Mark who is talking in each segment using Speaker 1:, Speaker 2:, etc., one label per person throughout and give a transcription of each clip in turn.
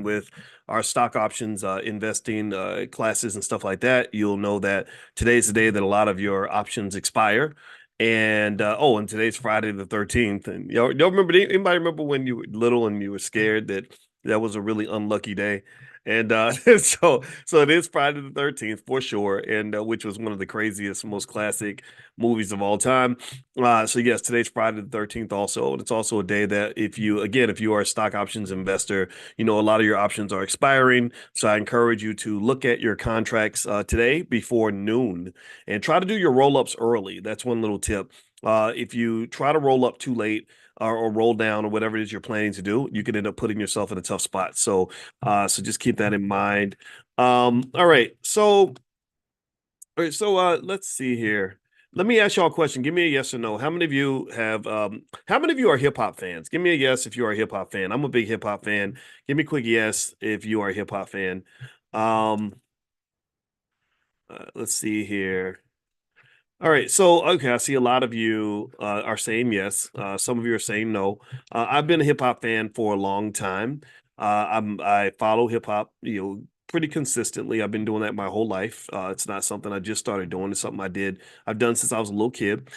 Speaker 1: with our stock options investing classes and stuff like that, you'll know that today's the day that a lot of your options expire. And today's Friday the 13th. And y'all remember, anybody remember when you were little and you were scared that that was a really unlucky day? And so it is Friday the 13th for sure, and which was one of the craziest, most classic movies of all time. So yes, today's Friday the 13th also, and it's also a day that if you are a stock options investor, you know a lot of your options are expiring. So I encourage you to look at your contracts today before noon and try to do your roll-ups early. That's one little tip. If you try to roll up too late or roll down or whatever it is you're planning to do, you can end up putting yourself in a tough spot. So just keep that in mind. All right. Let's see here. Let me ask y'all a question. Give me a yes or no. How many of you are hip hop fans? Give me a yes if you are a hip hop fan. I'm a big hip hop fan. Give me a quick yes if you are a hip hop fan. Um, let's see here. All right. So, okay, I see a lot of you are saying yes. Some of you are saying no. I've been a hip hop fan for a long time. I follow hip hop, pretty consistently. I've been doing that my whole life. It's not something I just started doing. It's something I've done since I was a little kid.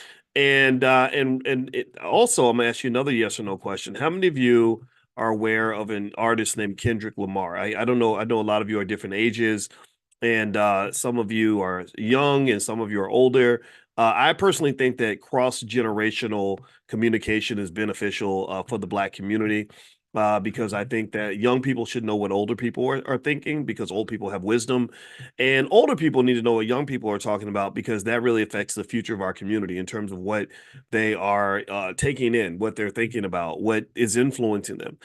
Speaker 1: Also, I'm gonna ask you another yes or no question. How many of you are aware of an artist named Kendrick Lamar? I don't know. I know a lot of you are different ages, and some of you are young and some of you are older. I personally think that cross-generational communication is beneficial for the Black community, because I think that young people should know what older people are thinking, because old people have wisdom, and older people need to know what young people are talking about, because that really affects the future of our community in terms of what they are taking in, what they're thinking about, what is influencing them.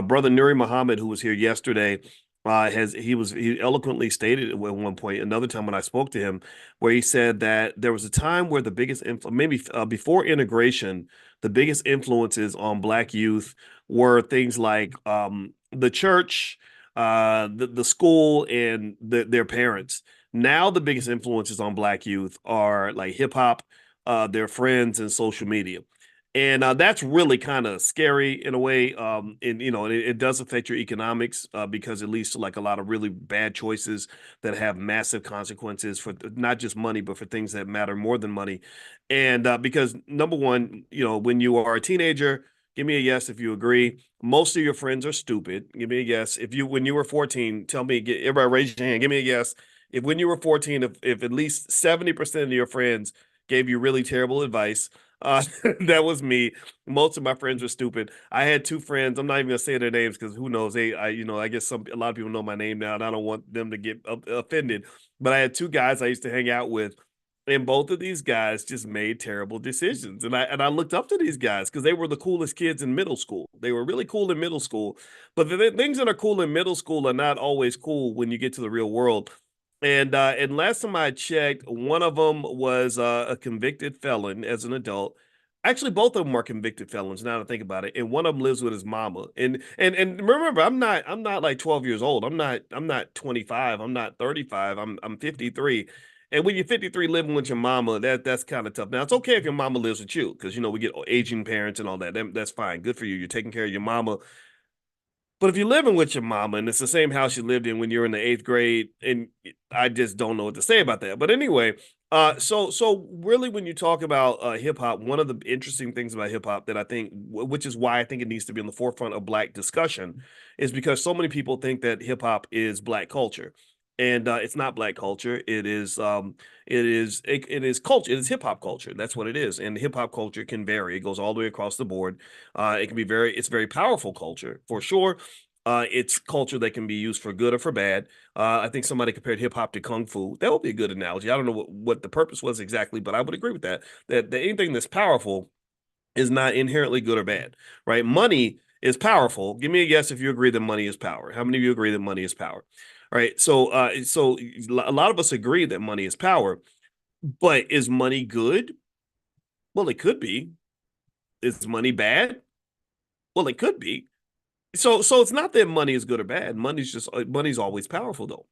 Speaker 1: Brother Nuri Muhammad, who was here yesterday, he eloquently stated at one point, another time when I spoke to him, where he said that there was a time where the biggest maybe before integration, the biggest influences on Black youth were things like the church, the school, and their parents. Now the biggest influences on Black youth are like hip hop, their friends, and social media. And that's really kind of scary in a way. And it does affect your economics, because it leads to like a lot of really bad choices that have massive consequences for not just money, but for things that matter more than money. And because number one, when you are a teenager, give me a yes if you agree. Most of your friends are stupid. Give me a yes. When you were 14, everybody raise your hand. Give me a yes. If when you were 14, if at least 70% of your friends gave you really terrible advice, that was me. Most of my friends were stupid. I had two friends. I'm not even gonna say their names because who knows? I guess a lot of people know my name now, and I don't want them to get offended. But I had two guys I used to hang out with, and both of these guys just made terrible decisions. And I looked up to these guys because they were the coolest kids in middle school. They were really cool in middle school, but the things that are cool in middle school are not always cool when you get to the real world. And last time I checked, one of them was a convicted felon as an adult. Actually, both of them are convicted felons. Now that I think about it, and one of them lives with his mama. And remember, I'm not like 12 years old. I'm not 25. I'm not 35. I'm 53. And when you're 53 living with your mama, that's kind of tough. Now it's okay if your mama lives with you, because we get aging parents and all that. That's fine. Good for you. You're taking care of your mama. But if you're living with your mama and it's the same house you lived in when you were in the eighth grade, and I just don't know what to say about that. But anyway, so really, when you talk about hip hop, one of the interesting things about hip hop that I think, which is why I think it needs to be on the forefront of Black discussion, is because so many people think that hip hop is Black culture, and it's not Black culture. It is culture. It is hip hop culture. That's what it is. And hip hop culture can vary. It goes all the way across the board. It's very powerful culture for sure. It's culture that can be used for good or for bad. I think somebody compared hip hop to kung fu. That would be a good analogy. I don't know what the purpose was exactly, but I would agree with that. That anything that's powerful is not inherently good or bad, right? Money is powerful. Give me a yes if you agree that money is power. How many of you agree that money is power? All right. So a lot of us agree that money is power, but is money good? Well, it could be. Is money bad? Well, it could be. So it's not that money is good or bad. Money's always powerful though.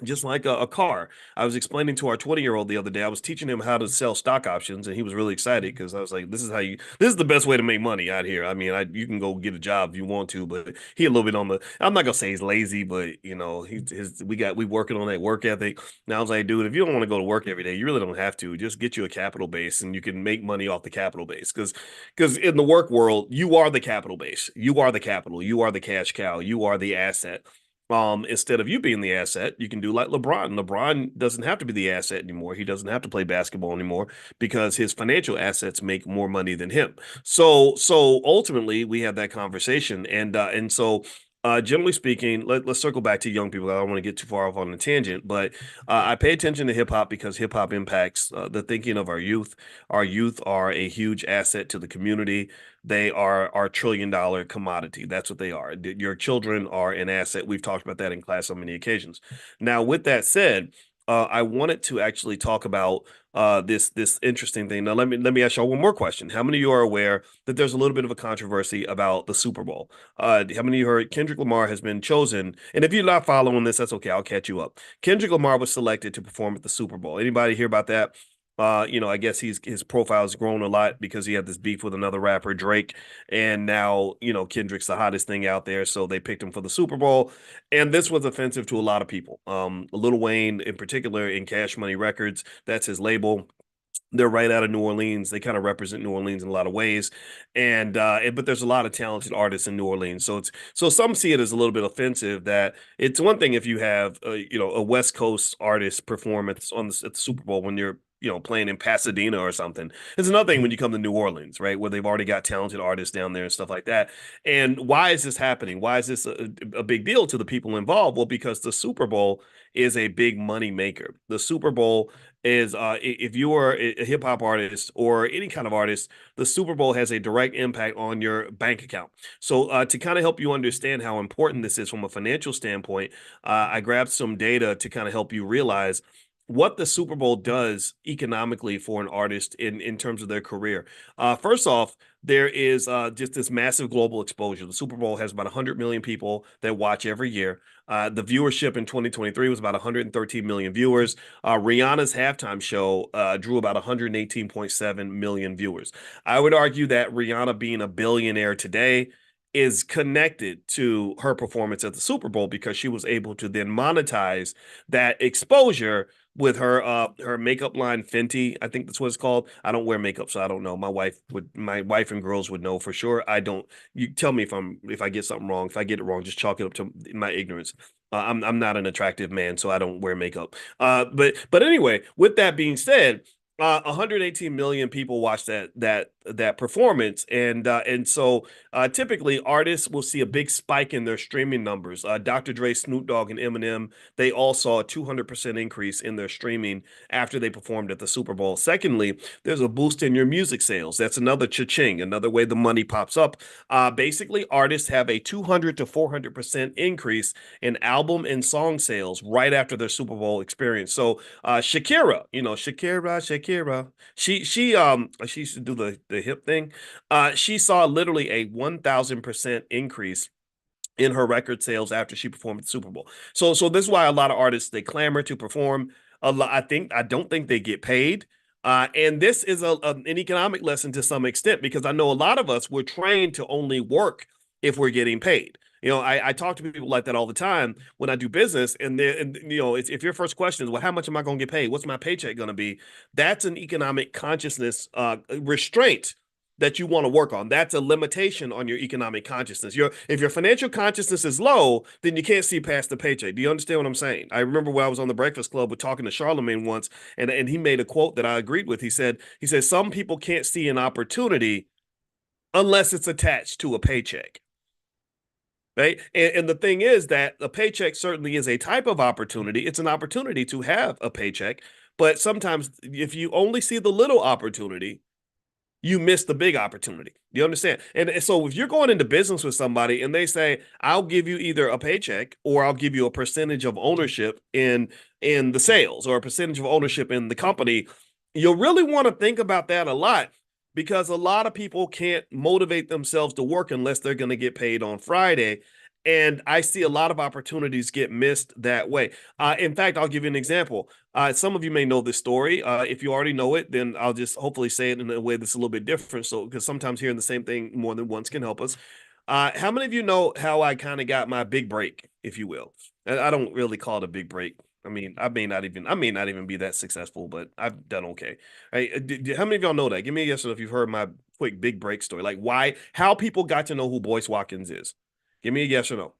Speaker 1: just like a car. I was explaining to our 20-year-old the other day, I was teaching him how to sell stock options, and he was really excited because I was like, this is the best way to make money out here. I mean, you can go get a job if you want to, but he a little bit on the, I'm not gonna say he's lazy, but we working on that work ethic. Now I was like, dude, if you don't want to go to work every day, you really don't have to. Just get you a capital base and you can make money off the capital base. Because in the work world, you are the capital base. You are the capital. You are the cash cow. You are the asset. Instead of you being the asset, you can do like LeBron. LeBron doesn't have to be the asset anymore. He doesn't have to play basketball anymore because his financial assets make more money than him. So ultimately, we have that conversation, and generally speaking, let's circle back to young people. I don't want to get too far off on a tangent, but I pay attention to hip hop because hip hop impacts the thinking of our youth. Our youth are a huge asset to the community. They are our $1 trillion commodity. That's what they are. Your children are an asset. We've talked about that in class on many occasions. Now, with that said, I wanted to actually talk about this interesting thing. Now, let me ask y'all one more question. How many of you are aware that there's a little bit of a controversy about the Super Bowl? How many of you heard Kendrick Lamar has been chosen? And if you're not following this, that's okay. I'll catch you up. Kendrick Lamar was selected to perform at the Super Bowl. Anybody hear about that? I guess his profile's grown a lot because he had this beef with another rapper, Drake, and now, Kendrick's the hottest thing out there, so they picked him for the Super Bowl, and this was offensive to a lot of people. Lil Wayne, in particular, in Cash Money Records, that's his label. They're right out of New Orleans. They kind of represent New Orleans in a lot of ways, but there's a lot of talented artists in New Orleans. So some see it as a little bit offensive that it's one thing if you have a West Coast artist perform at the Super Bowl when you're playing in Pasadena or something. It's another thing when you come to New Orleans, right, where they've already got talented artists down there and stuff like that. And why is this happening? Why is this a big deal to the people involved? Well, because the Super Bowl is a big money maker. The Super Bowl is if you are a hip hop artist or any kind of artist, the Super Bowl has a direct impact on your bank account. So to kind of help you understand how important this is from a financial standpoint, I grabbed some data to kind of help you realize what the Super Bowl does economically for an artist in terms of their career. First off, there is just this massive global exposure. The Super Bowl has about 100 million people that watch every year. The viewership in 2023 was about 113 million viewers. Rihanna's halftime show drew about 118.7 million viewers. I would argue that Rihanna being a billionaire today is connected to her performance at the Super Bowl because she was able to then monetize that exposure with her makeup line Fenty. I think that's what it's called. I don't wear makeup, so I don't know. My wife and girls would know for sure. I don't. You tell me if I get something wrong. If I get it wrong, just chalk it up to my ignorance. I'm not an attractive man, so I don't wear makeup. But anyway, with that being said, 118 million people watch that performance, and so typically artists will see a big spike in their streaming numbers. Dr. Dre, Snoop Dogg, and Eminem, they all saw a 200% increase in their streaming after they performed at the Super Bowl. Secondly, there's a boost in your music sales. That's another cha-ching, another way the money pops up. Basically, artists have a 200 to 400% increase in album and song sales right after their Super Bowl experience. So Shakira, Shakira, she used to do the hip thing. She saw literally a 1,000% increase in her record sales after she performed at the Super Bowl. So this is why a lot of artists they clamor to perform. I don't think they get paid. And this is an economic lesson to some extent because I know a lot of us we're trained to only work if we're getting paid. I talk to people like that all the time when I do business, and if your first question is, well, how much am I going to get paid? What's my paycheck going to be? That's an economic consciousness restraint that you want to work on. That's a limitation on your economic consciousness. If your financial consciousness is low, then you can't see past the paycheck. Do you understand what I'm saying? I remember when I was on the Breakfast Club with talking to Charlemagne once, and he made a quote that I agreed with. He said, some people can't see an opportunity unless it's attached to a paycheck. Right. And the thing is that a paycheck certainly is a type of opportunity. It's an opportunity to have a paycheck. But sometimes if you only see the little opportunity, you miss the big opportunity. You understand? And so if you're going into business with somebody and they say, I'll give you either a paycheck or I'll give you a percentage of ownership in the sales or a percentage of ownership in the company, you'll really want to think about that a lot because a lot of people can't motivate themselves to work unless they're going to get paid on Friday. And I see a lot of opportunities get missed that way. In fact, I'll give you an example. Some of you may know this story. If you already know it, then I'll just hopefully say it in a way that's a little bit different. So, because sometimes hearing the same thing more than once can help us. How many of you know how I kind of got my big break, if you will? And I don't really call it a big break. I mean, I may not even be that successful, but I've done okay. Right? How many of y'all know that? Give me a yes or no if you've heard my quick big break story. Like why, how people got to know who Boyce Watkins is. Give me a yes or no.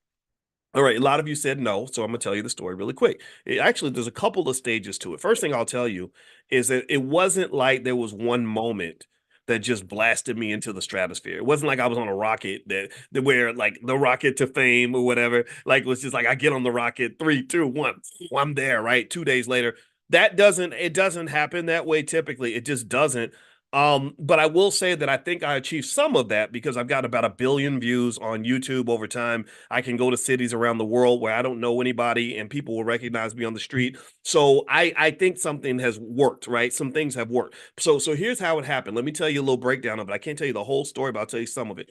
Speaker 1: All right, a lot of you said no, so I'm gonna tell you the story really quick. Actually, there's a couple of stages to it. First thing I'll tell you is that it wasn't like there was one moment that just blasted me into the stratosphere. It wasn't like I was on a rocket that where like the rocket to fame or whatever. Like it was just like I get on the rocket, 3, 2, 1, I'm there, right? 2 days later. It doesn't happen that way typically. It just doesn't. But I will say that I think I achieved some of that because I've got about 1 billion views on YouTube over time. I can go to cities around the world where I don't know anybody and people will recognize me on the street. So I think something has worked, right? Some things have worked. So here's how it happened. Let me tell you a little breakdown of it. I can't tell you the whole story, but I'll tell you some of it.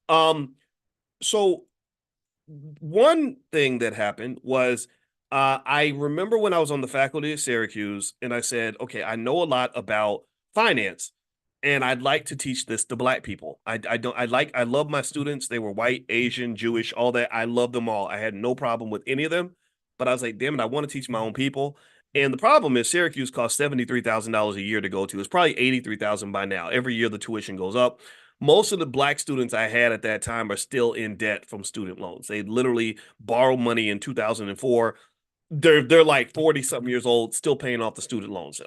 Speaker 1: Um, so one thing that happened was I remember when I was on the faculty at Syracuse and I said, okay, I know a lot about finance and I'd like to teach this to black people. I love my students. They were white, Asian, Jewish, all that. I love them all. I had no problem with any of them, but I was like, damn it, I want to teach my own people. And the problem is Syracuse costs $73,000 a year to go to. It's probably 83,000 by now. Every year the tuition goes up. Most of the black students I had at that time are still in debt from student loans. They literally borrowed money in 2004. They're like 40 something years old, still paying off the student loans.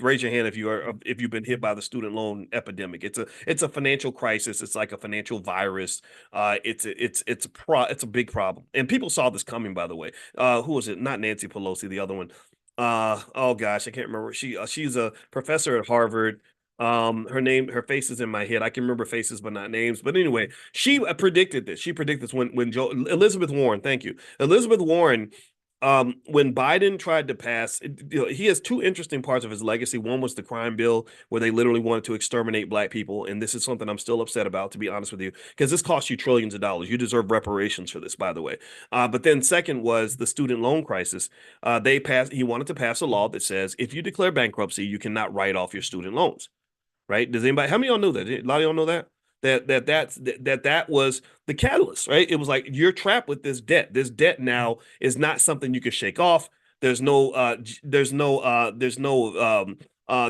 Speaker 1: Raise your hand if you've been hit by the student loan epidemic. It's a financial crisis. It's like a financial virus. It's a big problem, and people saw this coming. By the way, who was it? Not Nancy Pelosi, the other one. Oh gosh, I can't remember. She's a professor at Harvard. Her face is in my head. I can remember faces but not names. But anyway, she predicted this. She predicted this when Elizabeth Warren. Thank you, Elizabeth Warren. When Biden tried to pass, he has two interesting parts of his legacy. One was the crime bill, where they literally wanted to exterminate black people, and this is something I'm still upset about, to be honest with you, because this costs you trillions of dollars. You deserve reparations for this, by the way. But then second was the student loan crisis. He wanted to pass a law that says if you declare bankruptcy, you cannot write off your student loans. Right? Does anybody? How many of y'all know that? A lot of y'all know that that was the catalyst, right? It was like you're trapped with this debt. This debt now is not something you can shake off. There's no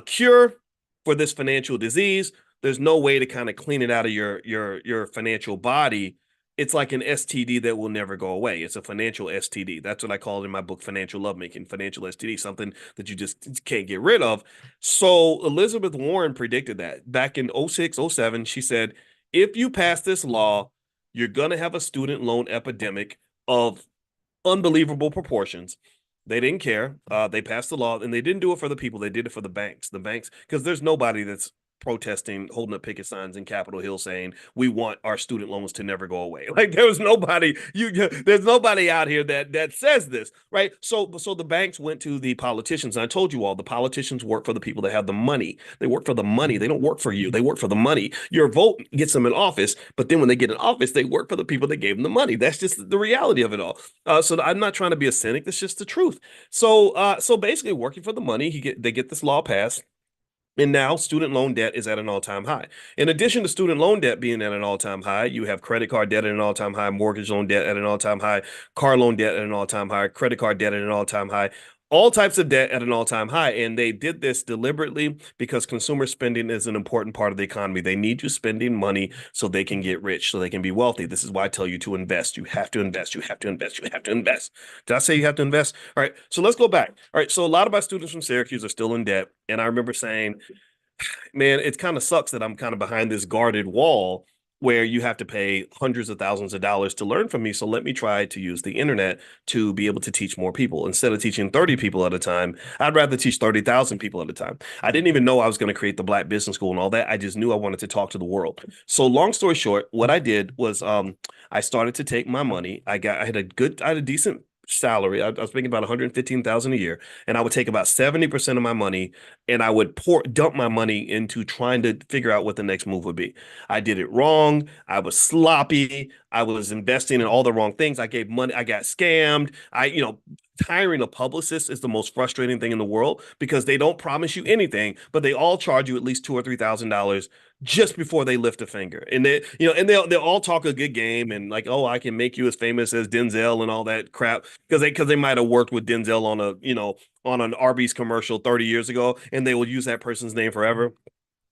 Speaker 1: cure for this financial disease. There's no way to kind of clean it out of your financial body. It's like an STD that will never go away. It's a financial STD. That's what I call it in my book, Financial Lovemaking. Financial STD, something that you just can't get rid of. So Elizabeth Warren predicted that back in 06, 07. She said, if you pass this law, you're going to have a student loan epidemic of unbelievable proportions. They didn't care. They passed the law, and they didn't do it for the people. They did it for the banks. The banks, because there's nobody that's protesting, holding up picket signs in Capitol Hill saying we want our student loans to never go away. Like there's nobody out here that says this, right? So the banks went to the politicians. And I told you all the politicians work for the people that have the money. They work for the money. They don't work for you. They work for the money. Your vote gets them in office, but then when they get in office, they work for the people that gave them the money. That's just the reality of it all. So I'm not trying to be a cynic. That's just the truth. So basically, working for the money, they get this law passed. And now student loan debt is at an all-time high. In addition to student loan debt being at an all-time high, you have credit card debt at an all-time high, mortgage loan debt at an all-time high, car loan debt at an all-time high, credit card debt at an all-time high, all types of debt at an all-time high. And they did this deliberately because consumer spending is an important part of the economy. They need you spending money so they can get rich, so they can be wealthy. This is why I tell you to invest. You have to invest. You have to invest. You have to invest. Did I say you have to invest? All right. So let's go back. All right. So a lot of my students from Syracuse are still in debt. And I remember saying, man, it kind of sucks that I'm kind of behind this guarded wall where you have to pay hundreds of thousands of dollars to learn from me. So let me try to use the internet to be able to teach more people. Instead of teaching 30 people at a time, I'd rather teach 30,000 people at a time. I didn't even know I was going to create the Black Business School and all that. I just knew I wanted to talk to the world. So long story short, what I did was I started to take my money. I had a decent salary. I was making about 115,000 a year, and I would take about 70% of my money and I would dump my money into trying to figure out what the next move would be. I did it wrong. I was sloppy. I was investing in all the wrong things. I gave money. I got scammed. Hiring a publicist is the most frustrating thing in the world because they don't promise you anything, but they all charge you at least $2,000 or $3,000 just before they lift a finger. And they'll all talk a good game and like, oh, I can make you as famous as Denzel and all that crap because they might have worked with Denzel on an Arby's commercial 30 years ago, and they will use that person's name forever.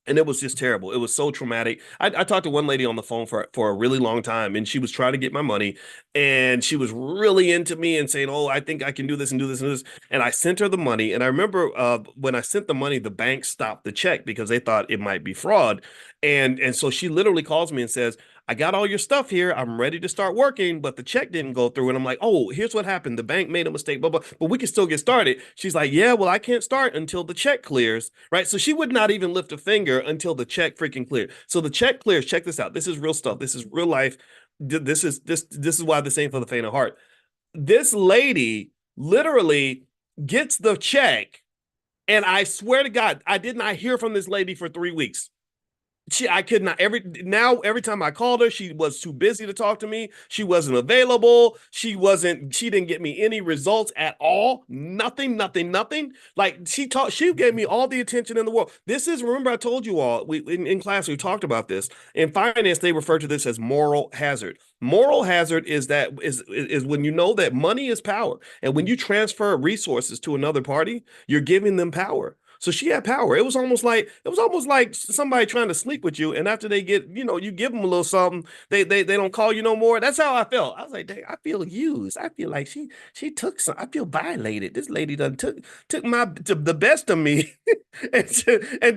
Speaker 1: And it was just terrible. It was so traumatic. I talked to one lady on the phone for a really long time, and she was trying to get my money, and she was really into me and saying, "Oh, I think I can do this and do this and this." And I sent her the money, and I remember when I sent the money, the bank stopped the check because they thought it might be fraud, and so she literally calls me and says, I got all your stuff here. I'm ready to start working, but the check didn't go through. And I'm like, oh, here's what happened. The bank made a mistake, but we can still get started. She's like, yeah, well, I can't start until the check clears, right? So she would not even lift a finger until the check freaking cleared. So the check clears. Check this out. This is real stuff. This is real life. This is why this ain't for the faint of heart. This lady literally gets the check, and I swear to God, I did not hear from this lady for 3 weeks. I could not every time I called her, she was too busy to talk to me. She wasn't available. She didn't get me any results at all. Nothing, nothing, nothing. Like she gave me all the attention in the world. Remember I told you all, in class we talked about this. In finance, they refer to this as moral hazard. Moral hazard is when you know that money is power. And when you transfer resources to another party, you're giving them power. So she had power. It was almost like somebody trying to sleep with you, and after they get, you give them a little something, they don't call you no more. That's how I felt. I was like, dang, I feel used. I feel like she took some. I feel violated. This lady done took the best of me, and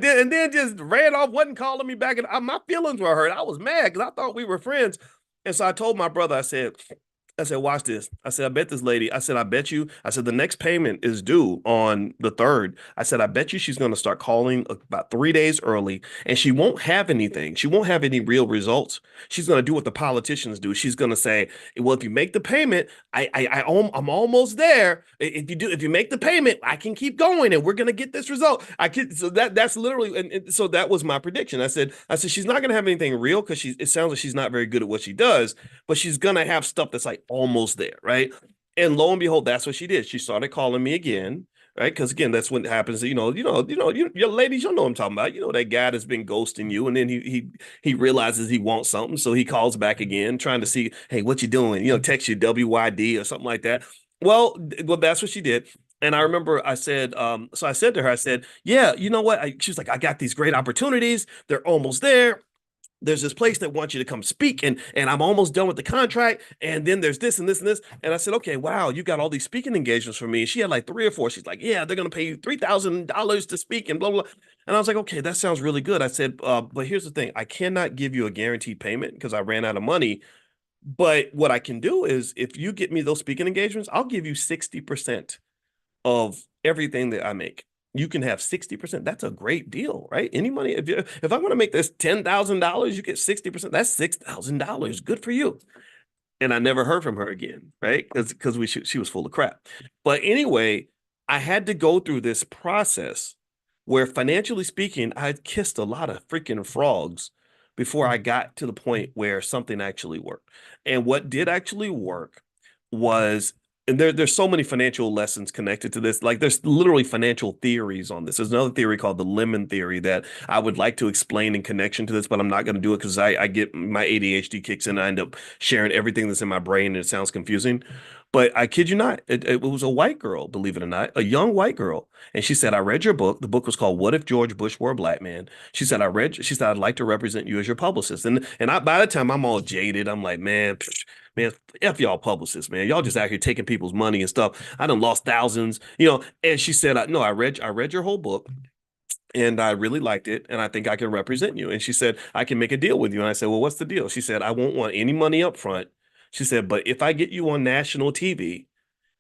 Speaker 1: then just ran off, wasn't calling me back, and my feelings were hurt. I was mad because I thought we were friends, and so I told my brother, I said, watch this. I said, I bet you, the next payment is due on the 3rd. I said, I bet you she's going to start calling about 3 days early and she won't have anything. She won't have any real results. She's going to do what the politicians do. She's going to say, well, if you make the payment, I'm almost there. If you make the payment, I can keep going and we're going to get this result. So that's literally, and so that was my prediction. I said, she's not going to have anything real because it sounds like she's not very good at what she does, but she's going to have stuff that's like almost there, right? And lo and behold, that's what she did. She started calling me again, right? Because again, that's what happens. Your ladies, you know what I'm talking about. You know that guy that's been ghosting you, and then he realizes he wants something, so he calls back again, trying to see, hey, what you doing? Text you WYD or something like that. Well, that's what she did. And I remember I said, so I said to her, I said, yeah, you know what? She was like, I got these great opportunities. They're almost there. There's this place that wants you to come speak, and I'm almost done with the contract. And then there's this and this and this. And I said, okay, wow, you got all these speaking engagements for me. And she had like 3 or 4. She's like, yeah, they're gonna pay you $3,000 to speak and blah blah. And I was like, okay, that sounds really good. I said, but here's the thing, I cannot give you a guaranteed payment because I ran out of money. But what I can do is, if you get me those speaking engagements, I'll give you 60% of everything that I make. You can have 60%. That's a great deal, right? Any money, if I'm going to make this $10,000, you get 60%. That's $6,000. Good for you. And I never heard from her again, right? Because she was full of crap. But anyway, I had to go through this process where, financially speaking, I kissed a lot of freaking frogs before I got to the point where something actually worked. And what did actually work was, and there's so many financial lessons connected to this. Like, there's literally financial theories on this. There's another theory called the lemon theory that I would like to explain in connection to this, but I'm not going to do it because I get my ADHD kicks in. I end up sharing everything that's in my brain, and it sounds confusing. But I kid you not, it was a white girl, believe it or not, a young white girl. And she said, I read your book. The book was called What If George Bush Were a Black Man? She said, I'd like to represent you as your publicist. By the time I'm all jaded, I'm like, man, F y'all publicists, man. Y'all just out here taking people's money and stuff. I done lost thousands, And she said, no, I read your whole book and I really liked it. And I think I can represent you. And she said, I can make a deal with you. And I said, well, what's the deal? She said, I won't want any money up front. She said, but if I get you on national TV,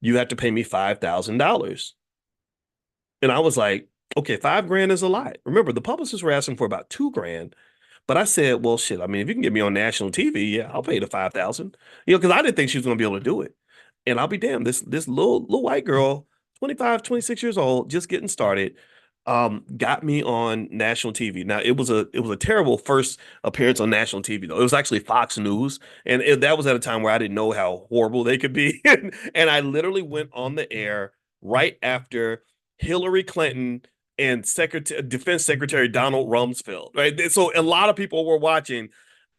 Speaker 1: you have to pay me $5,000. And I was like, okay, $5,000 is a lot. Remember, the publicists were asking for about $2,000. But I said, well, shit, I mean, if you can get me on national TV, yeah, I'll pay the 5,000. Because I didn't think she was going to be able to do it. And I'll be damned, this little white girl, 25, 26 years old, just getting started, got me on national TV. Now it was a terrible first appearance on national TV though. It was actually Fox News, and that was at a time where I didn't know how horrible they could be, and I literally went on the air right after Hillary Clinton and Defense Secretary Donald Rumsfeld. Right, so a lot of people were watching.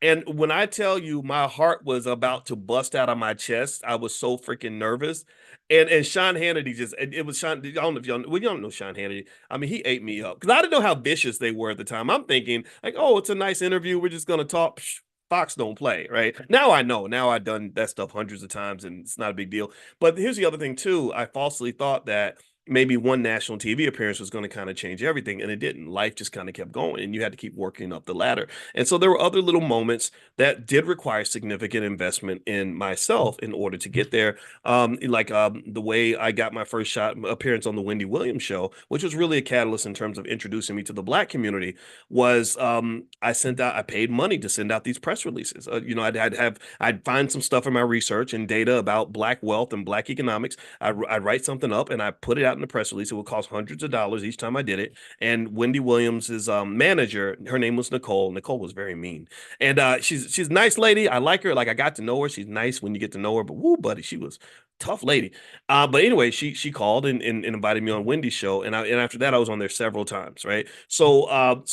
Speaker 1: And when I tell you my heart was about to bust out of my chest, I was so freaking nervous. And Sean Hannity just it was Sean. I don't know if y'all well, you don't know Sean Hannity. I mean, he ate me up because I didn't know how vicious they were at the time. I'm thinking like, oh, it's a nice interview. We're just gonna talk. Psh, Fox don't play, right? Now I know. Now I've done that stuff hundreds of times, and it's not a big deal. But here's the other thing too. I falsely thought that maybe one national TV appearance was going to kind of change everything, and it didn't. Life just kind of kept going, and you had to keep working up the ladder. And so there were other little moments that did require significant investment in myself in order to get there. The way I got my first shot appearance on the Wendy Williams show, which was really a catalyst in terms of introducing me to the Black community, was I paid money to send out these press releases. I'd find some stuff in my research and data about Black wealth and Black economics. I'd write something up and I put it out in the press release. It would cost hundreds of dollars each time I did it. And Wendy Williams's manager, her name was Nicole. Nicole was very mean, and she's a nice lady. I like her. Like I got to know her. She's nice when you get to know her. But woo, buddy, she was tough lady. But anyway, she called and invited me on Wendy's show, and after that I was on there several times, right? So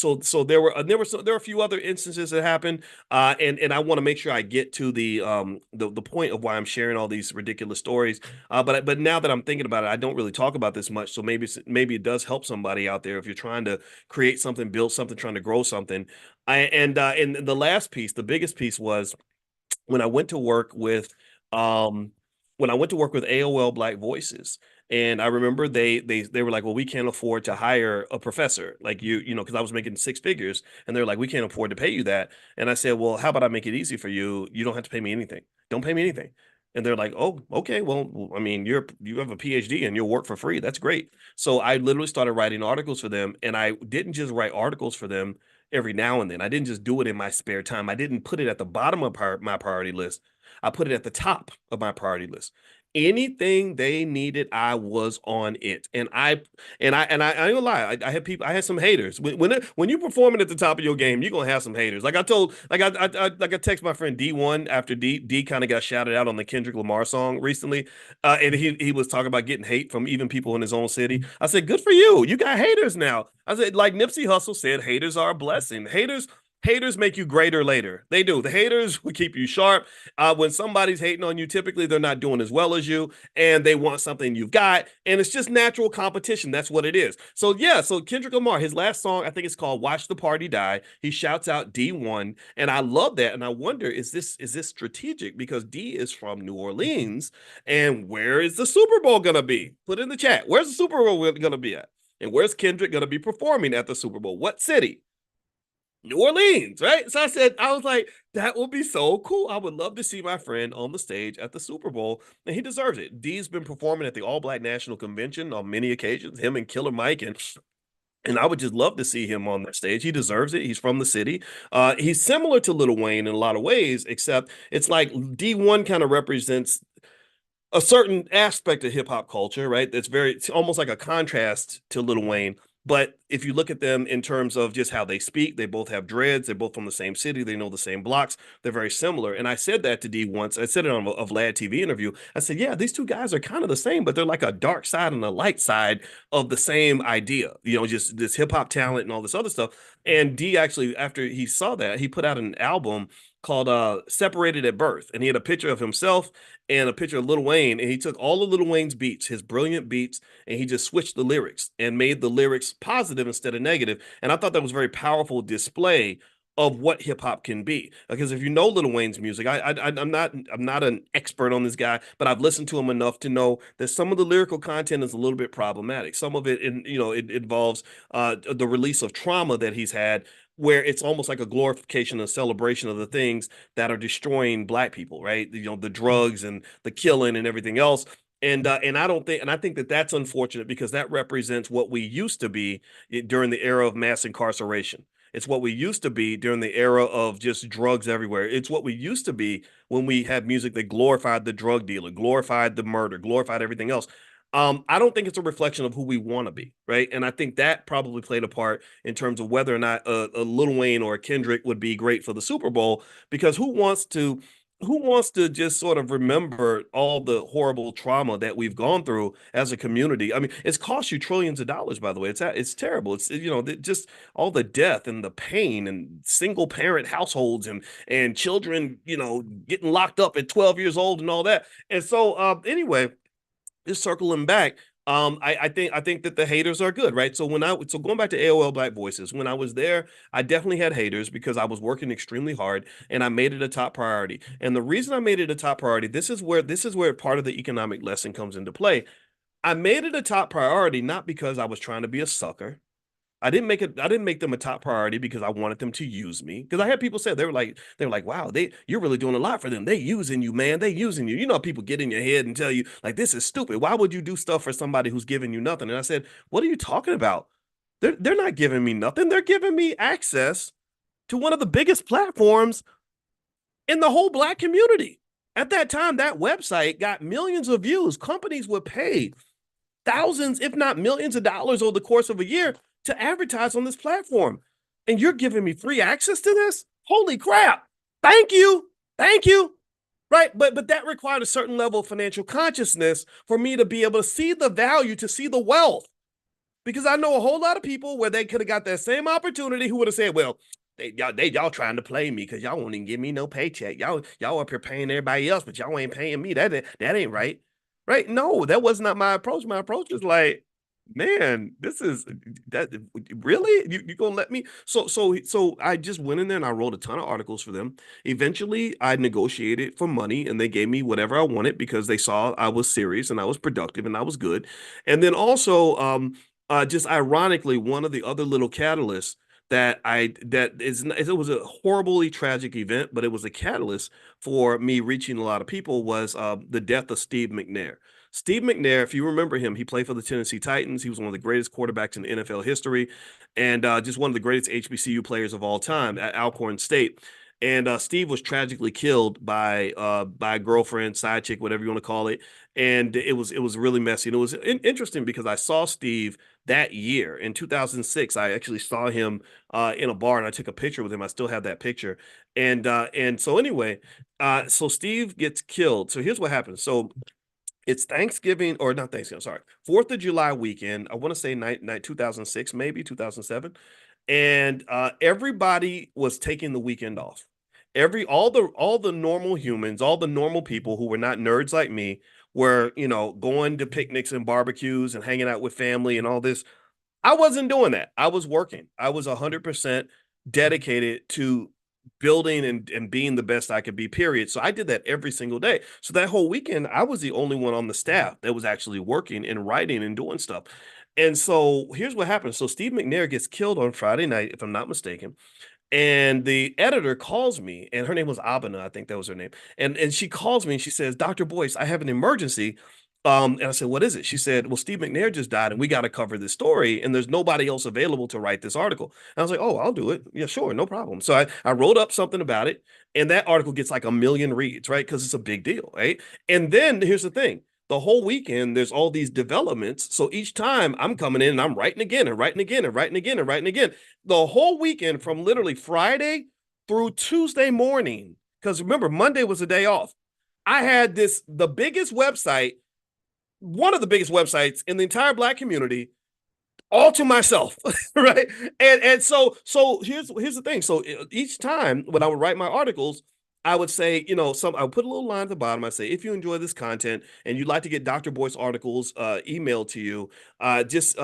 Speaker 1: there were a few other instances that happened, and I want to make sure I get to the point of why I'm sharing all these ridiculous stories. But now that I'm thinking about it, I don't really talk about this much, so maybe it does help somebody out there if you're trying to create something, build something, trying to grow something. And the last piece, the biggest piece was when I went to work with um when I went to work with AOL Black Voices. And I remember they were like, well, we can't afford to hire a professor like because I was making six figures, and they're like, we can't afford to pay you that. And I said, well, how about I make it easy for you? You don't have to pay me anything. Don't pay me anything. And they're like, oh, okay, well, I mean, you have a PhD and you'll work for free. That's great. So I literally started writing articles for them, and I didn't just write articles for them every now and then. I didn't just do it in my spare time. I didn't put it at the bottom of my priority list. I put it at the top of my priority list. Anything they needed, I was on it. I ain't gonna lie, I had people, I had some haters. When you're performing at the top of your game, you're gonna have some haters. Like I told, like I text my friend D1 after D kind of got shouted out on the Kendrick Lamar song recently, and he was talking about getting hate from even people in his own city. I said, good for you, you got haters now. I said, like Nipsey Hussle said, haters are a blessing. Haters make you greater later. They do. The haters will keep you sharp. When somebody's hating on you, typically they're not doing as well as you, and they want something you've got, and it's just natural competition. That's what it is. So yeah, so Kendrick Lamar, his last song, I think it's called "Watch the Party Die." He shouts out D1, and I love that. And I wonder, is this strategic because D is from New Orleans, and where is the Super Bowl gonna be? Put in the chat. Where's the Super Bowl gonna be at? And where's Kendrick gonna be performing at the Super Bowl? What city? New Orleans, right? So I was like, that would be so cool. I would love to see my friend on the stage at the Super Bowl, and he deserves it. D's been performing at the All Black National Convention on many occasions, him and Killer Mike, and I would just love to see him on that stage. He deserves it. He's from the city. He's similar to Lil Wayne in a lot of ways, except it's like D1 kind of represents a certain aspect of hip hop culture, right? It's almost like a contrast to Lil Wayne. But if you look at them in terms of just how they speak, they both have dreads. They're both from the same city. They know the same blocks. They're very similar. And I said that to D once. I said it on a Vlad TV interview. I said, yeah, these two guys are kind of the same, but they're like a dark side and a light side of the same idea. Just this hip hop talent and all this other stuff. And D actually, after he saw that, he put out an album called Separated at Birth. And he had a picture of himself and a picture of Lil Wayne. And he took all of Lil Wayne's beats, his brilliant beats, and he just switched the lyrics and made the lyrics positive instead of negative. And I thought that was a very powerful display of what hip hop can be. Because if you know Lil Wayne's music, I'm not an expert on this guy, but I've listened to him enough to know that some of the lyrical content is a little bit problematic. Some of it, it involves the release of trauma that he's had, where it's almost like a glorification and celebration of the things that are destroying Black people, right? The drugs and the killing and everything else. And I think that that's unfortunate because that represents what we used to be during the era of mass incarceration. It's what we used to be during the era of just drugs everywhere. It's what we used to be when we had music that glorified the drug dealer, glorified the murder, glorified everything else. I don't think it's a reflection of who we want to be, right? And I think that probably played a part in terms of whether or not a Lil Wayne or a Kendrick would be great for the Super Bowl, because who wants to just sort of remember all the horrible trauma that we've gone through as a community? I mean, it's cost you trillions of dollars, by the way. It's terrible. It's just all the death and the pain and single parent households and children, getting locked up at 12 years old and all that. And so anyway, just circling back, I think that the haters are good, right? So going back to AOL Black Voices, when I was there, I definitely had haters because I was working extremely hard and I made it a top priority. And the reason I made it a top priority, this is where part of the economic lesson comes into play. I made it a top priority not because I was trying to be a sucker. I didn't make them a top priority because I wanted them to use me. Because I had people say they were like, wow, you're really doing a lot for them. They using you, man. They using you. You know, people get in your head and tell you like this is stupid. Why would you do stuff for somebody who's giving you nothing? And I said, what are you talking about? They're not giving me nothing. They're giving me access to one of the biggest platforms in the whole Black community. At that time, that website got millions of views. Companies would pay thousands, if not millions of dollars over the course of a year to advertise on this platform. And you're giving me free access to this? Holy crap. Thank you. Thank you. Right. But that required a certain level of financial consciousness for me to be able to see the value, to see the wealth. Because I know a whole lot of people where they could have got that same opportunity who would have said, well, y'all trying to play me because y'all won't even give me no paycheck. Y'all up here paying everybody else, but y'all ain't paying me. That ain't right. Right? No, that was not my approach. My approach is like, man, this is that really you gonna let me? So I just went in there and I wrote a ton of articles for them. Eventually, I negotiated for money and they gave me whatever I wanted because they saw I was serious and I was productive and I was good. And then also, just ironically, one of the other little catalysts it was a horribly tragic event, but it was a catalyst for me reaching a lot of people was the death of Steve McNair. Steve McNair, if you remember him, he played for the Tennessee Titans. He was one of the greatest quarterbacks in NFL history and just one of the greatest HBCU players of all time at Alcorn State. And Steve was tragically killed by a girlfriend, side chick, whatever you want to call it. And it was really messy. And it was interesting because I saw Steve that year in 2006. I actually saw him in a bar and I took a picture with him. I still have that picture. And so anyway, so Steve gets killed. So here's what happens. So it's Thanksgiving or not Thanksgiving, sorry, 4th of July weekend. I want to say night 2006, maybe 2007. And everybody was taking the weekend off. All the normal humans, all the normal people who were not nerds like me were, going to picnics and barbecues and hanging out with family and all this. I wasn't doing that. I was working. I was 100% dedicated to building and being the best I could be, period. So I did that every single day. So that whole weekend, I was the only one on the staff that was actually working and writing and doing stuff. And so here's what happened. So Steve McNair gets killed on Friday night, if I'm not mistaken. And the editor calls me, and her name was Abena, I think that was her name. And she calls me and she says, Dr. Boyce, I have an emergency. And I said, what is it? She said, well, Steve McNair just died and we got to cover this story. And there's nobody else available to write this article. And I was like, oh, I'll do it. Yeah, sure. No problem. So I wrote up something about it. And that article gets like a million reads, right? Because it's a big deal, right? And then here's the thing. The whole weekend, there's all these developments. So each time I'm coming in and I'm writing again and writing again and writing again and writing again. The whole weekend from literally Friday through Tuesday morning, because remember, Monday was a day off. I had the biggest website, one of the biggest websites in the entire Black community, all to myself, right? And so here's the thing. So each time when I would write my articles, I would say, I would put a little line at the bottom. I say, if you enjoy this content and you'd like to get Dr. Boyce articles emailed to you, just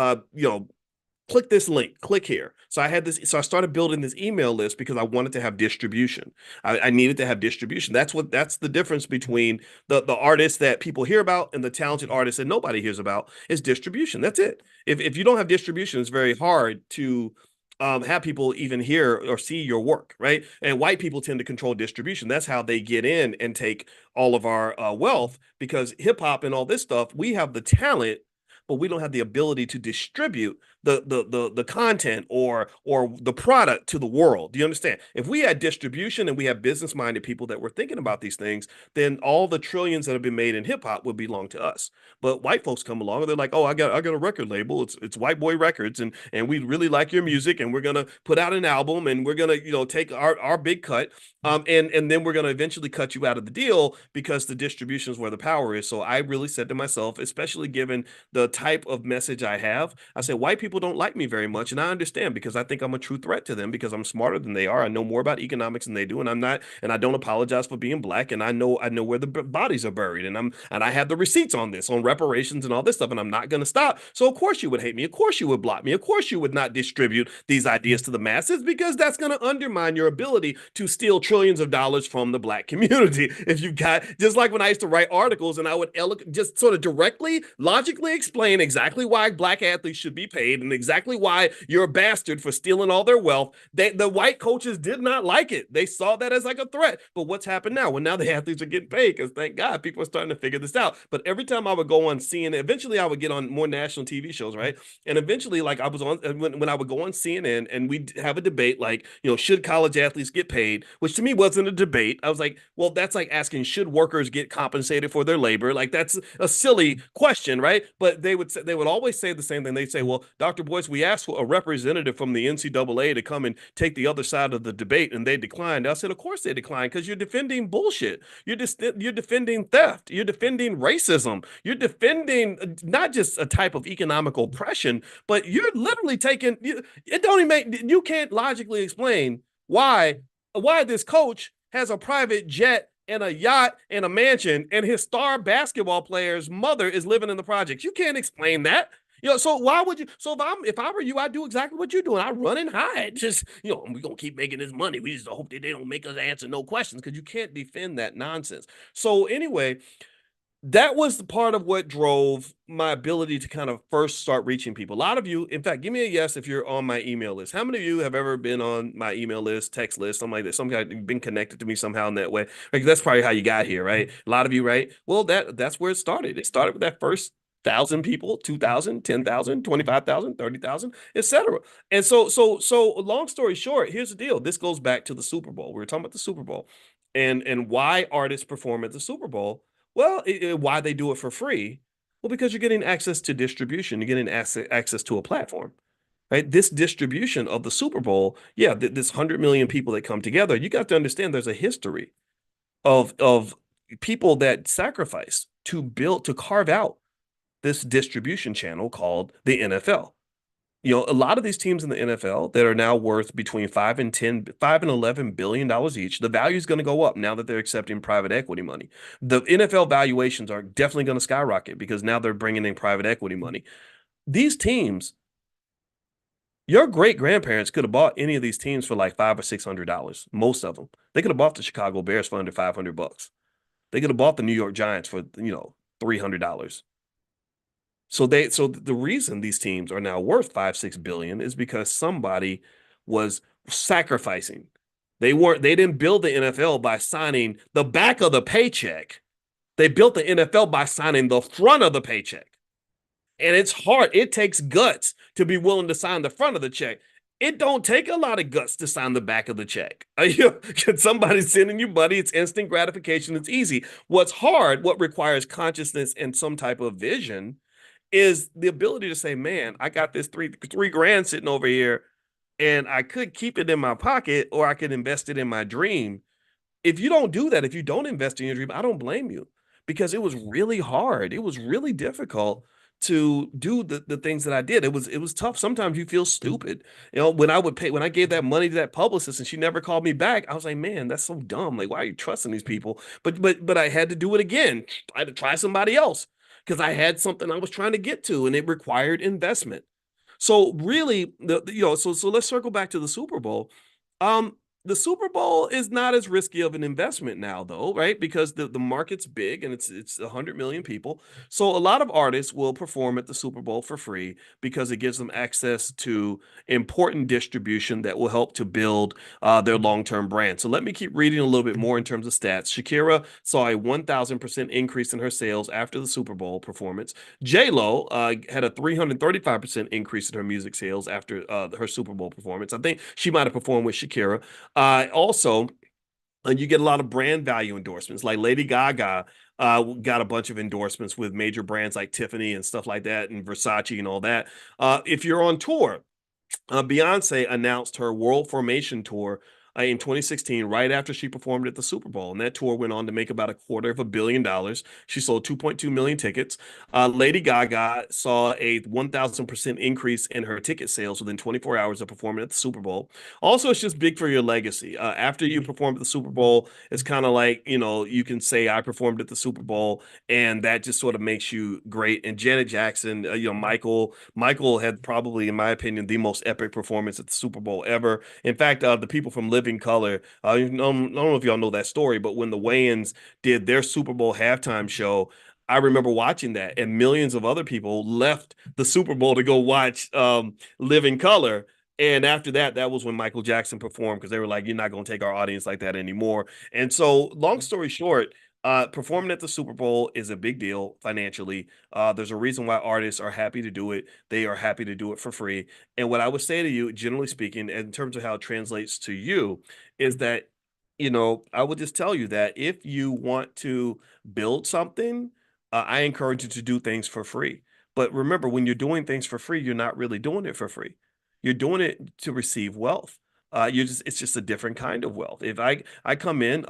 Speaker 1: click this link, click here. So I started building this email list because I wanted to have distribution. I needed to have distribution. That's the difference between the artists that people hear about and the talented artists that nobody hears about is distribution. That's it. If you don't have distribution, it's very hard to have people even hear or see your work, right? And white people tend to control distribution. That's how they get in and take all of our wealth because hip hop and all this stuff, we have the talent, but we don't have the ability to distribute the content or the product to the world. Do you understand? If we had distribution and we have business minded people that were thinking about these things, then all the trillions that have been made in hip hop would belong to us. But white folks come along and they're like, oh, I got a record label. It's White Boy Records, and we really like your music, and we're gonna put out an album, and we're gonna take our big cut, and then we're gonna eventually cut you out of the deal because the distribution is where the power is. So I really said to myself, especially given the type of message I have, I said white people don't like me very much, and I understand because I think I'm a true threat to them because I'm smarter than they are. I know more about economics than they do, and I'm not, and I don't apologize for being black, and I know where the bodies are buried, and I have the receipts on this, on reparations and all this stuff, and I'm not going to stop. So of course you would hate me, of course you would block me, of course you would not distribute these ideas to the masses because that's going to undermine your ability to steal trillions of dollars from the black community. If you've got, just like when I used to write articles and I would just sort of directly, logically explain exactly why black athletes should be paid and exactly why you're a bastard for stealing all their wealth. The white coaches did not like it. They saw that as like a threat. But what's happened now? Well, now the athletes are getting paid because thank God people are starting to figure this out. But every time I would go on CNN, eventually I would get on more national TV shows, right? And eventually, like I was on when I would go on CNN and we'd have a debate, like, should college athletes get paid? Which to me wasn't a debate. I was like, well, that's like asking, should workers get compensated for their labor? Like that's a silly question, right? But they would always say the same thing. They'd say, well, Dr. Boyce, we asked for a representative from the NCAA to come and take the other side of the debate, and they declined. I said, of course they declined because you're defending bullshit. You're defending theft. You're defending racism. You're defending not just a type of economic oppression, but you're literally taking. It don't even make. You can't logically explain why this coach has a private jet and a yacht and a mansion, and his star basketball player's mother is living in the projects. You can't explain that. So why would you? So if I were you, I'd do exactly what you're doing. I run and hide. Just we're gonna keep making this money. We just hope that they don't make us answer no questions because you can't defend that nonsense. So anyway, that was the part of what drove my ability to kind of first start reaching people. A lot of you, in fact, give me a yes if you're on my email list. How many of you have ever been on my email list, text list, something like that? Some guy been connected to me somehow in that way. Like that's probably how you got here, right? A lot of you, right? Well, that's where it started. It started with that first 1,000 people, 2,000, 10,000, 25,000, 30,000, etc. And so long story short, here's the deal. This goes back to the Super Bowl. We were talking about the Super Bowl and why artists perform at the Super Bowl. Well, why they do it for free? Well, because you're getting access to distribution, you're getting access to a platform, right? This distribution of the Super Bowl, yeah, this 100 million people that come together, you got to understand there's a history of people that sacrifice to carve out this distribution channel called the NFL. A lot of these teams in the NFL that are now worth between 5 and 11 billion dollars each, the value is going to go up now that they're accepting private equity money. The NFL valuations are definitely going to skyrocket because now they're bringing in private equity money. These teams, your great grandparents could have bought any of these teams for like $500 or $600. Most of them, they could have bought the Chicago Bears for under $500. They could have bought the New York Giants for $300. So the reason these teams are now worth 5-6 billion is because somebody was sacrificing. They didn't build the NFL by signing the back of the paycheck. They built the NFL by signing the front of the paycheck. And it's hard. It takes guts to be willing to sign the front of the check. It don't take a lot of guts to sign the back of the check. Somebody's sending you money. It's instant gratification. It's easy. What's hard, what requires consciousness and some type of vision, is the ability to say, man, I got this three grand sitting over here and I could keep it in my pocket or I could invest it in my dream. If you don't do that, if you don't invest in your dream, I don't blame you because it was really hard. It was really difficult to do the things that I did. It was tough. Sometimes you feel stupid. When I gave that money to that publicist and she never called me back, I was like, man, that's so dumb. Like, why are you trusting these people? But I had to do it again. I had to try somebody else because I had something I was trying to get to and it required investment. So really, so let's circle back to the Super Bowl. The Super Bowl is not as risky of an investment now, though, right? Because the market's big and it's 100 million people. So a lot of artists will perform at the Super Bowl for free because it gives them access to important distribution that will help to build their long-term brand. So let me keep reading a little bit more in terms of stats. Shakira saw a 1,000% increase in her sales after the Super Bowl performance. J-Lo had a 335% increase in her music sales after her Super Bowl performance. I think she might have performed with Shakira. Also, and you get a lot of brand value endorsements, like Lady Gaga got a bunch of endorsements with major brands like Tiffany and stuff like that, and Versace and all that. If you're on tour, Beyonce announced her World Formation tour in 2016, right after she performed at the Super Bowl. And that tour went on to make about $250 million. She sold 2.2 million tickets. Lady Gaga saw a 1,000% increase in her ticket sales within 24 hours of performing at the Super Bowl. Also, it's just big for your legacy. After you perform at the Super Bowl, it's kind of like, you can say, I performed at the Super Bowl, and that just sort of makes you great. And Janet Jackson, Michael had probably, in my opinion, the most epic performance at the Super Bowl ever. In fact, the people from Living Color, I don't know if y'all know that story, but when the Wayans did their Super Bowl halftime show, I remember watching that, and millions of other people left the Super Bowl to go watch Living Color. And after that, that was when Michael Jackson performed because they were like, "You're not going to take our audience like that anymore." And so, long story short, performing at the Super Bowl is a big deal financially. There's a reason why artists are happy to do it. They are happy to do it for free. And what I would say to you, generally speaking, in terms of how it translates to you, is that, I would just tell you that if you want to build something, I encourage you to do things for free. But remember, when you're doing things for free, you're not really doing it for free. You're doing it to receive wealth. It's just a different kind of wealth. If I come in,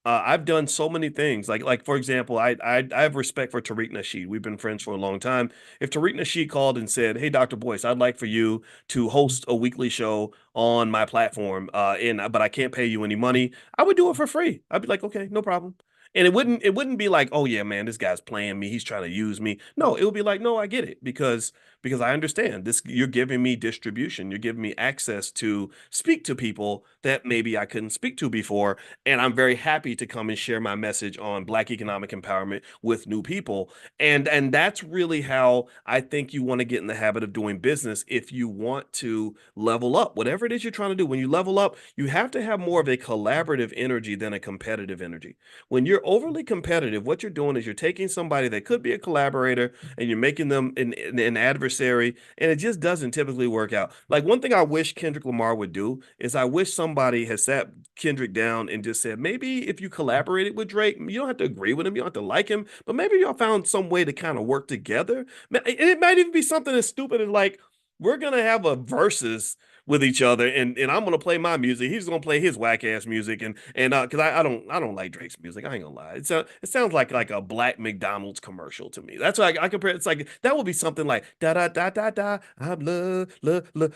Speaker 1: I've done so many things. Like for example, I have respect for Tariq Nasheed. We've been friends for a long time. If Tariq Nasheed called and said, "Hey, Dr. Boyce, I'd like for you to host a weekly show on my platform, but I can't pay you any money," I would do it for free. I'd be like, "Okay, no problem." And it wouldn't be like, "Oh yeah, man, this guy's playing me. He's trying to use me." No, it would be like, "No, I get it because I understand this. You're giving me distribution. You're giving me access to speak to people that maybe I couldn't speak to before, and I'm very happy to come and share my message on Black economic empowerment with new people." And that's really how I think you want to get in the habit of doing business if you want to level up. Whatever it is you're trying to do, when you level up, you have to have more of a collaborative energy than a competitive energy. When you're overly competitive, what you're doing is you're taking somebody that could be a collaborator and you're making them an adversary, and it just doesn't typically work out. Like, one thing I wish Kendrick Lamar would do is I wish somebody had sat Kendrick down and just said, maybe if you collaborated with Drake, you don't have to agree with him, you don't have to like him, but maybe y'all found some way to kind of work together. It might even be something as stupid as like, we're gonna have a versus with each other, and I'm gonna play my music. He's gonna play his whack ass music, and because I don't like Drake's music. I ain't gonna lie. It sounds like a black McDonald's commercial to me. That's why I compare. It's like that would be something like da da da da da. I'm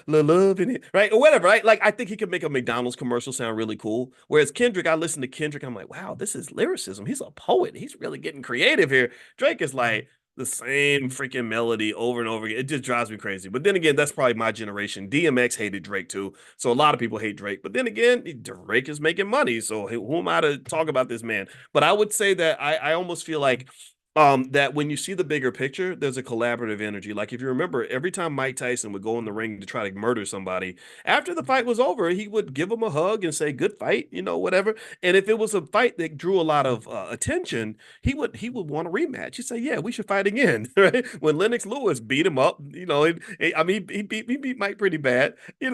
Speaker 1: loving it, right, or whatever, right? Like, I think he could make a McDonald's commercial sound really cool. Whereas Kendrick, I listen to Kendrick, I'm like, wow, this is lyricism. He's a poet. He's really getting creative here. Drake is like the same freaking melody over and over again. It just drives me crazy. But then again, that's probably my generation. DMX hated Drake too. So a lot of people hate Drake. But then again, Drake is making money. So who am I to talk about this man? But I would say that I almost feel like that when you see the bigger picture, there's a collaborative energy. Like, if you remember, every time Mike Tyson would go in the ring to try to murder somebody, after the fight was over, he would give him a hug and say, "Good fight," whatever. And if it was a fight that drew a lot of attention, he would want a rematch. He'd say, "Yeah, we should fight again." Right? When Lennox Lewis beat him up, I mean, he beat Mike pretty bad, and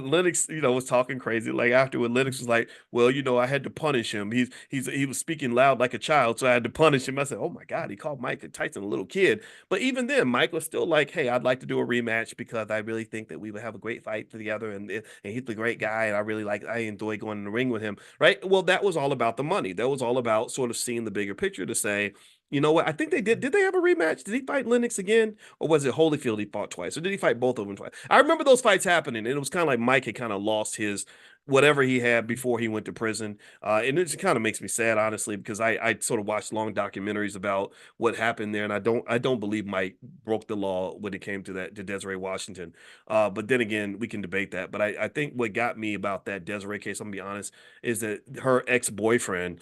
Speaker 1: Lennox, was talking crazy. Like, afterward, Lennox was like, "Well, I had to punish him. He was speaking loud like a child, so I had to punish him." I said, "Oh my God," he called Mike Tyson a little kid. But even then, Mike was still like, "Hey, I'd like to do a rematch because I really think that we would have a great fight together, and he's a great guy, and I enjoy going in the ring with him." Right? Well, that was all about the money. That was all about sort of seeing the bigger picture to say, You know what? I think they did. Did they have a rematch? Did he fight Lennox again? Or was it Holyfield he fought twice? Or did he fight both of them twice? I remember those fights happening. And it was kind of like Mike had kind of lost his whatever he had before he went to prison. And it just kind of makes me sad, honestly, because I sort of watched long documentaries about what happened there. And I don't believe Mike broke the law when it came to that to Desiree Washington. But then again, we can debate that. But I think what got me about that Desiree case, I'm gonna be honest, is that her ex-boyfriend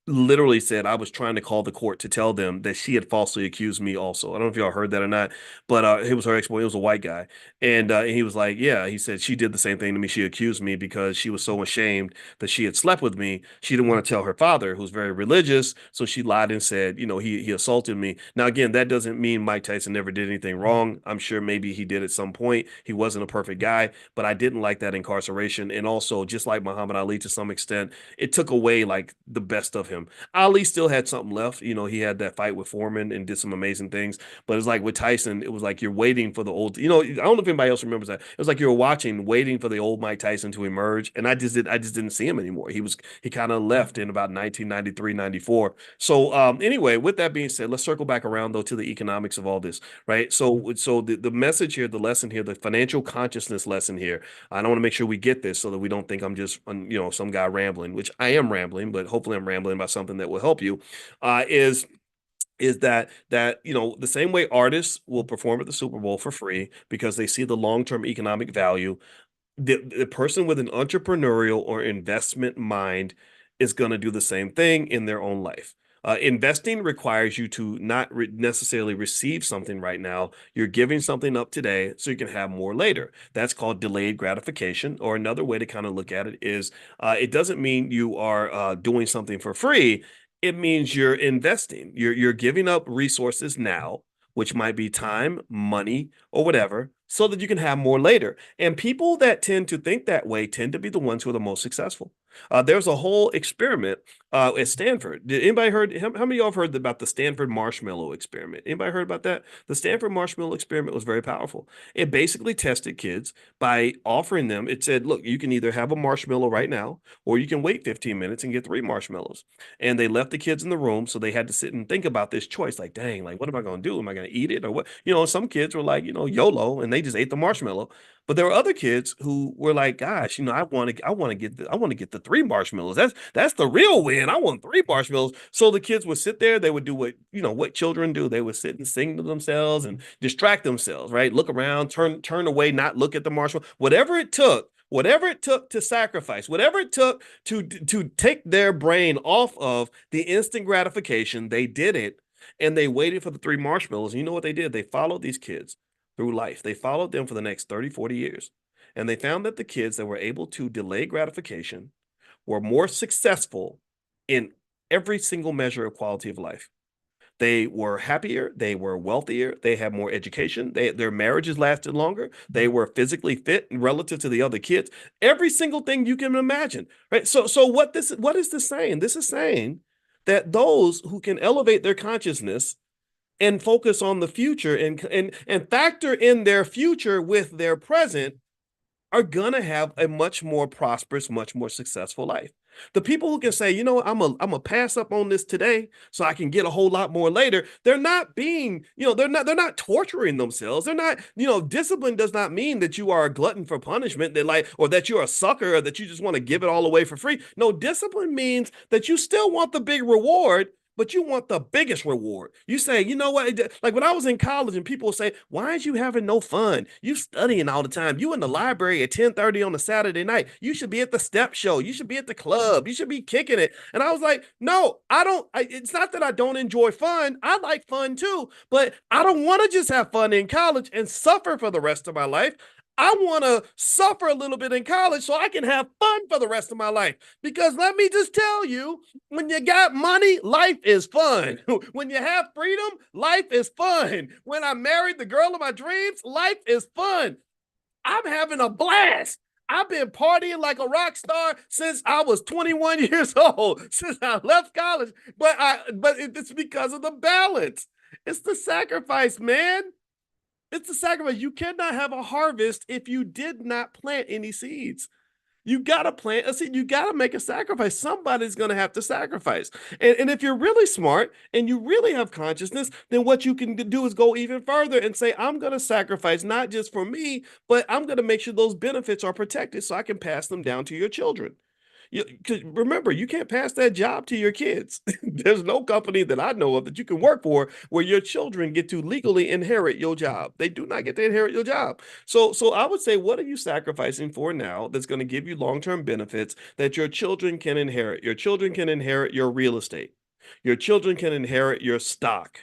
Speaker 1: literally said I was trying to call the court to tell them that she had falsely accused me also. I don't know if y'all heard that or not, but it was her ex-boy, it was a white guy. And he was like, yeah, he said she did the same thing to me. She accused me because she was so ashamed that she had slept with me. She didn't want to tell her father, who's very religious, so she lied and said, he assaulted me. Now again, that doesn't mean Mike Tyson never did anything wrong. I'm sure maybe he did at some point. He wasn't a perfect guy, but I didn't like that incarceration. And also, just like Muhammad Ali to some extent, it took away like the best of him. Ali still had something left. He had that fight with Foreman and did some amazing things. But it's like with Tyson, it was like you're waiting for the old, I don't know if anybody else remembers that. It was like you were watching, waiting for the old Mike Tyson to emerge. And I just didn't see him anymore. He kind of left in about 1993, 94. So anyway, with that being said, let's circle back around though to the economics of all this, right? So the message here, the lesson here, the financial consciousness lesson here, I don't want to make sure we get this so that we don't think I'm just, some guy rambling, which I am rambling, but hopefully I'm rambling about something that will help you. Is that the same way artists will perform at the Super Bowl for free because they see the long-term economic value, the person with an entrepreneurial or investment mind is going to do the same thing in their own life. Investing requires you to not necessarily receive something right now. You're giving something up today so you can have more later. That's called delayed gratification. Or another way to kind of look at it is it doesn't mean you are doing something for free. It means you're investing. You're giving up resources now, which might be time, money, or whatever, so that you can have more later. And people that tend to think that way tend to be the ones who are the most successful. There's a whole experiment at Stanford. Did anybody heard? How many of y'all have heard about the Stanford marshmallow experiment? Anybody heard about that? The Stanford marshmallow experiment was very powerful. It basically tested kids by offering them. It said, "Look, you can either have a marshmallow right now, or you can wait 15 minutes and get three marshmallows." And they left the kids in the room, so they had to sit and think about this choice. Like, dang, like what am I going to do? Am I going to eat it or what? Some kids were like, YOLO, and they just ate the marshmallow. But there were other kids who were like, gosh, I want to get the three marshmallows. That's the real win. I want three marshmallows. So the kids would sit there. They would do what children do. They would sit and sing to themselves and distract themselves, right? Look around, turn away, not look at the marshmallow. Whatever it took to sacrifice, whatever it took to take their brain off of the instant gratification, they did it, and they waited for the three marshmallows. And you know what they did? They followed these kids through life. They followed them for the next 30, 40 years. And they found that the kids that were able to delay gratification were more successful in every single measure of quality of life. They were happier, they were wealthier, they had more education, their marriages lasted longer, they were physically fit relative to the other kids. Every single thing you can imagine, right? So what is this saying? This is saying that those who can elevate their consciousness and focus on the future and factor in their future with their present are gonna have a much more prosperous, much more successful life. The people who can say, I'm a pass up on this today so I can get a whole lot more later. They're not being, they're not torturing themselves. They're not, discipline does not mean that you are a glutton for punishment, or that you're a sucker, or that you just want to give it all away for free. No, discipline means that you still want the big reward, but you want the biggest reward. You say, you know what? Like when I was in college and people say, why aren't you having no fun? You studying all the time. You in the library at 10:30 on a Saturday night. You should be at the step show. You should be at the club. You should be kicking it. And I was like, no, I don't. It's not that I don't enjoy fun. I like fun too, but I don't want to just have fun in college and suffer for the rest of my life. I want to suffer a little bit in college so I can have fun for the rest of my life. Because let me just tell you, when you got money, life is fun. When you have freedom, life is fun. When I married the girl of my dreams, life is fun. I'm having a blast. I've been partying like a rock star since I was 21 years old, since I left college. But it's because of the balance. It's the sacrifice, man. It's a sacrifice. You cannot have a harvest if you did not plant any seeds. You gotta plan. See, you gotta make a sacrifice. Somebody's gonna have to sacrifice. And if you're really smart and you really have consciousness, then what you can do is go even further and say, I'm gonna sacrifice not just for me, but I'm gonna make sure those benefits are protected so I can pass them down to your children. You, 'cause remember, you can't pass that job to your kids. There's no company that I know of that you can work for where your children get to legally inherit your job. They do not get to inherit your job. So I would say, what are you sacrificing for now that's going to give you long-term benefits that your children can inherit? Your children can inherit your real estate. Your children can inherit your stock.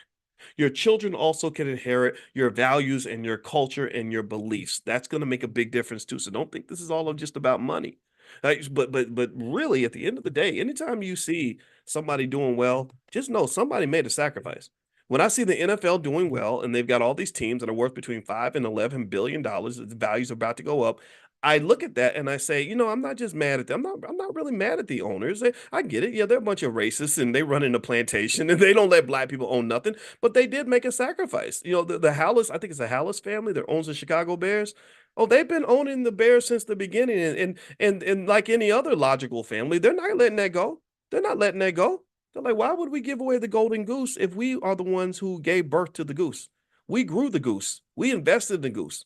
Speaker 1: Your children also can inherit your values and your culture and your beliefs. That's going to make a big difference too. So don't think this is all just about money. But really, at the end of the day, anytime you see somebody doing well, just know somebody made a sacrifice. When I see the NFL doing well and they've got all these teams that are worth between $5 and $11 billion, the values are about to go up. I look at that and I say, I'm not just mad at them. I'm not really mad at the owners. I get it. Yeah, they're a bunch of racists and they run in a plantation and they don't let black people own nothing, but they did make a sacrifice. The Hallis, I think it's a Hallis family that owns the Chicago Bears. Oh, they've been owning the Bears since the beginning, and like any other logical family, they're not letting that go. They're not letting that go. They're like, why would we give away the golden goose if we are the ones who gave birth to the goose? We grew the goose. We invested in the goose.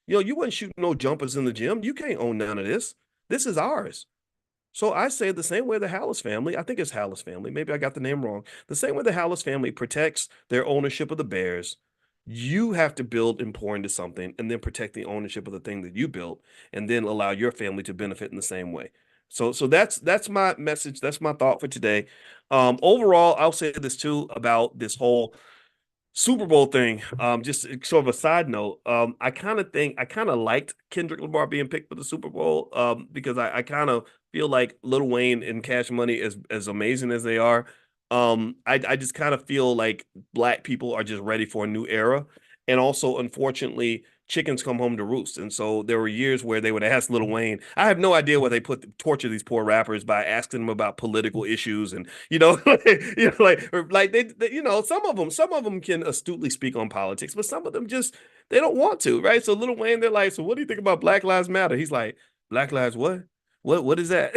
Speaker 1: You wouldn't shoot no jumpers in the gym. You can't own none of this. This is ours. So I say the same way the Hallis family, I think it's Hallis family, maybe I got the name wrong. The same way the Hallis family protects their ownership of the Bears, you have to build and pour into something and then protect the ownership of the thing that you built and then allow your family to benefit in the same way. So that's my message. That's my thought for today. Overall, I'll say this too about this whole Super Bowl thing. Just sort of a side note. I kind of liked Kendrick Lamar being picked for the Super Bowl. Because I kind of feel like Lil Wayne and Cash Money, as amazing as they are, I just kind of feel like black people are just ready for a new era. And also, unfortunately, chickens come home to roost. And so there were years where they would ask Lil Wayne. I have no idea why they torture these poor rappers by asking them about political issues and some of them can astutely speak on politics, but some of them just they don't want to, right? So Lil Wayne, they're like, so what do you think about Black Lives Matter? He's like, Black Lives what? What is that?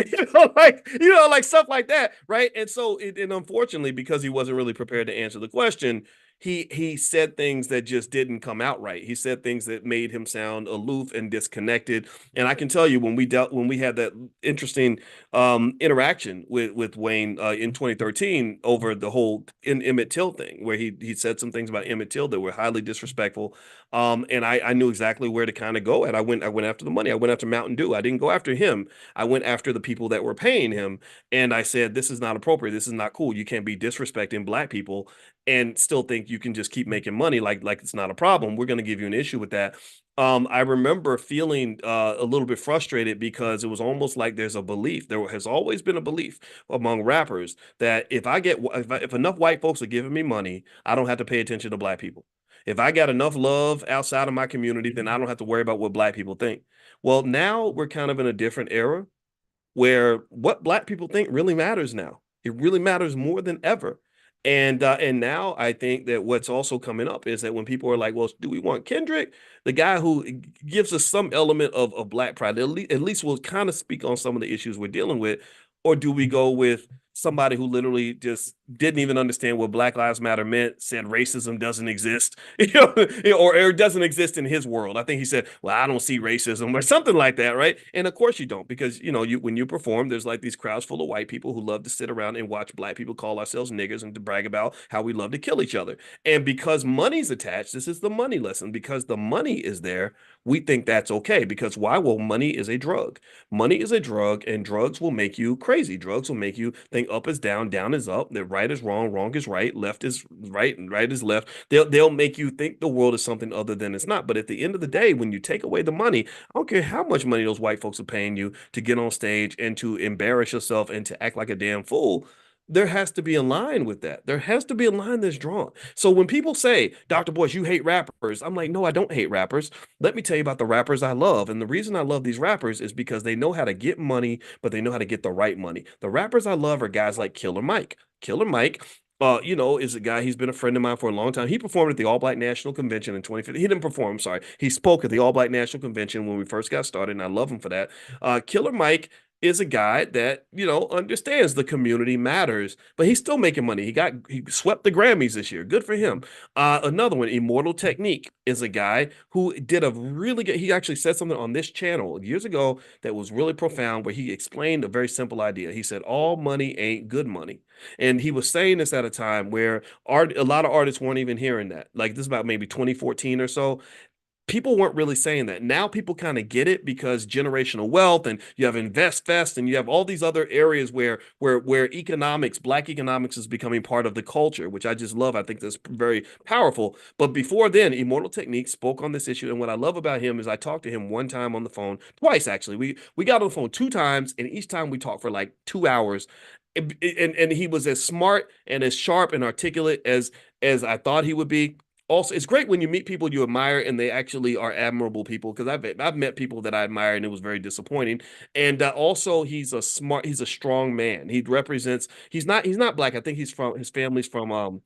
Speaker 1: Like stuff like that, right? And so and unfortunately, because he wasn't really prepared to answer the question, he said things that just didn't come out right. He said things that made him sound aloof and disconnected. And I can tell you when we had that interesting interaction with Wayne in 2013 over the whole Emmett Till thing, where he said some things about Emmett Till that were highly disrespectful. And I knew exactly where to kind of go, and I went after the money. I went after Mountain Dew. I didn't go after him. I went after the people that were paying him, and I said, this is not appropriate. This is not cool. You can't be disrespecting black people and still think you can just keep making money like it's not a problem. We're going to give you an issue with that. I remember feeling a little bit frustrated because it was almost like there's a belief. There has always been a belief among rappers that if enough white folks are giving me money, I don't have to pay attention to black people. If I got enough love outside of my community, then I don't have to worry about what black people think. Well, now we're kind of in a different era where what black people think really matters now. It really matters more than ever. And now I think that what's also coming up is that when people are like, well, do we want Kendrick, the guy who gives us some element of black pride, at least will kind of speak on some of the issues we're dealing with, or do we go with somebody who literally just didn't even understand what Black Lives Matter meant, said racism doesn't exist, or it doesn't exist in his world. I think he said, well, I don't see racism or something like that, right? And of course you don't, because when you perform, there's like these crowds full of white people who love to sit around and watch black people call ourselves niggers and to brag about how we love to kill each other. And because money's attached, this is the money lesson, because the money is there, we think that's okay. Because why? Well, money is a drug. Money is a drug, and drugs will make you crazy. Drugs will make you think up is down, down is up, that right is wrong, wrong is right, left is right, and right is left. They'll make you think the world is something other than it's not. But at the end of the day, when you take away the money, I don't care how much money those white folks are paying you to get on stage and to embarrass yourself and to act like a damn fool. There has to be a line with that. There has to be a line that's drawn. So when people say, Dr. Boyce, you hate rappers, I'm like, no, I don't hate rappers. Let me tell you about the rappers I love. And the reason I love these rappers is because they know how to get money, but they know how to get the right money. The rappers I love are guys like Killer Mike. Killer Mike Is a guy. He's been a friend of mine for a long time. He performed at the All Black National Convention in 2015. He didn't perform, I'm sorry. He spoke at the All Black National Convention when we first got started, and I love him for that. Killer Mike is a guy that, understands the community matters, but he's still making money. He swept the Grammys this year. Good for him. Another one, Immortal Technique, is a guy who did a really good, he actually said something on this channel years ago that was really profound, where he explained a very simple idea. He said, all money ain't good money. And he was saying this at a time where a lot of artists weren't even hearing that. Like this is about maybe 2014 or so. People weren't really saying that. Now people kind of get it because generational wealth, and you have Invest Fest, and you have all these other areas where economics, black economics, is becoming part of the culture, which I just love. I think that's very powerful. But before then, Immortal Technique spoke on this issue, and what I love about him is I talked to him one time on the phone, twice actually. We got on the phone two times, and each time we talked for like 2 hours. And he was as smart and as sharp and articulate as I thought he would be. Also, it's great when you meet people you admire and they actually are admirable people, because I've met people that I admire and it was very disappointing. And also, he's a strong man. He's not black. I think his family's from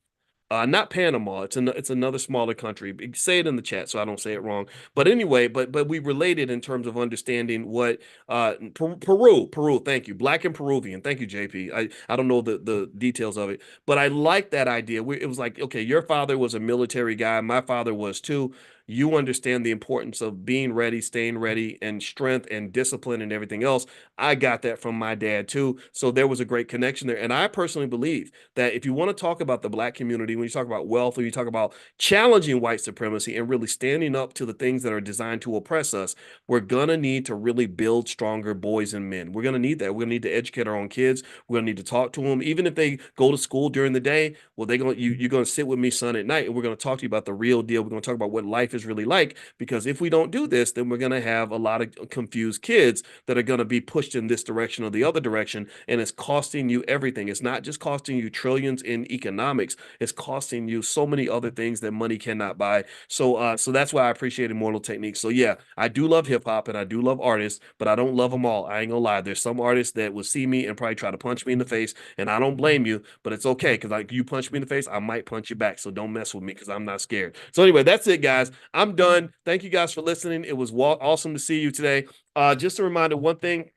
Speaker 1: not Panama. It's another smaller country. Say it in the chat so I don't say it wrong. But anyway, but we related in terms of understanding what Peru. Thank you, Black and Peruvian. Thank you, JP. I don't know the details of it, but I like that idea. It was like, okay, your father was a military guy. My father was too. You understand the importance of being ready, staying ready, and strength and discipline and everything else. I got that from my dad too. So there was a great connection there. And I personally believe that if you want to talk about the black community, when you talk about wealth, or you talk about challenging white supremacy and really standing up to the things that are designed to oppress us, we're gonna need to really build stronger boys and men. We're gonna need that. We're gonna need to educate our own kids. We're gonna need to talk to them, even if they go to school during the day. Well, you're gonna sit with me, son, at night, and we're gonna talk to you about the real deal. We're gonna talk about what life is really like. Because if we don't do this, then we're gonna have a lot of confused kids that are gonna be pushed in this direction or the other direction, and it's costing you everything. It's not just costing you trillions in economics; it's costing you so many other things that money cannot buy. So that's why I appreciate Immortal Techniques. So yeah, I do love hip hop and I do love artists, but I don't love them all. I ain't gonna lie. There's some artists that will see me and probably try to punch me in the face, and I don't blame you, but it's okay, because like, you punch me in the face, I might punch you back. So don't mess with me, because I'm not scared. So anyway, that's it, guys. I'm done. Thank you guys for listening. It was awesome to see you today. Just a reminder, one thing.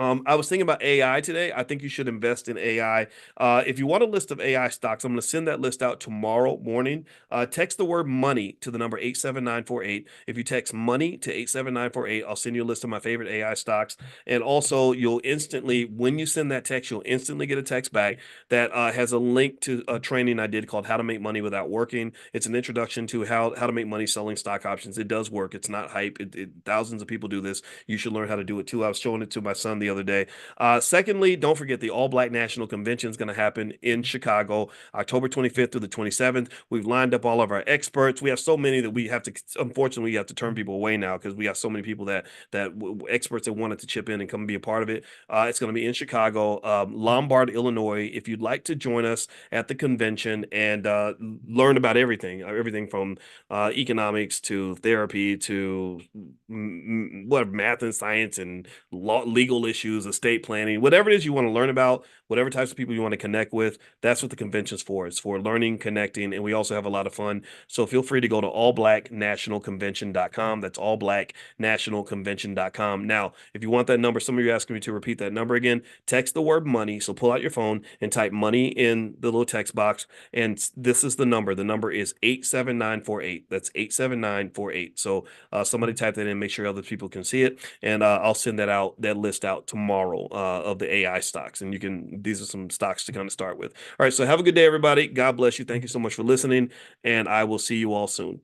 Speaker 1: I was thinking about AI today. I think you should invest in AI. If you want a list of AI stocks, I'm going to send that list out tomorrow morning. Text the word money to the number 87948. If you text money to 87948, I'll send you a list of my favorite AI stocks. And also, when you send that text, you'll instantly get a text back that has a link to a training I did called How to Make Money Without Working. It's an introduction to how to make money selling stock options. It does work. It's not hype. Thousands of people do this. You should learn how to do it too. I was showing it to my son the other day. Secondly, don't forget the All Black National Convention is going to happen in Chicago, October 25th through the 27th. We've lined up all of our experts. We have so many that unfortunately, we have to turn people away now, because we have so many people that experts that wanted to chip in and come be a part of it. It's going to be in Chicago, Lombard, Illinois. If you'd like to join us at the convention and learn about everything from economics to therapy to what math and science and legal issues, estate planning, whatever it is you want to learn about, whatever types of people you want to connect with, that's what the convention's for. It's for learning, connecting, and we also have a lot of fun. So feel free to go to allblacknationalconvention.com. That's allblacknationalconvention.com. Now, if you want that number, some of you are asking me to repeat that number again, text the word money. So pull out your phone and type money in the little text box. And this is the number. The number is 87948. That's 87948. So somebody type that in, make sure other people can see it. And I'll send that list out tomorrow of the AI stocks. And these are some stocks to kind of start with. All right. So have a good day, everybody. God bless you. Thank you so much for listening. And I will see you all soon.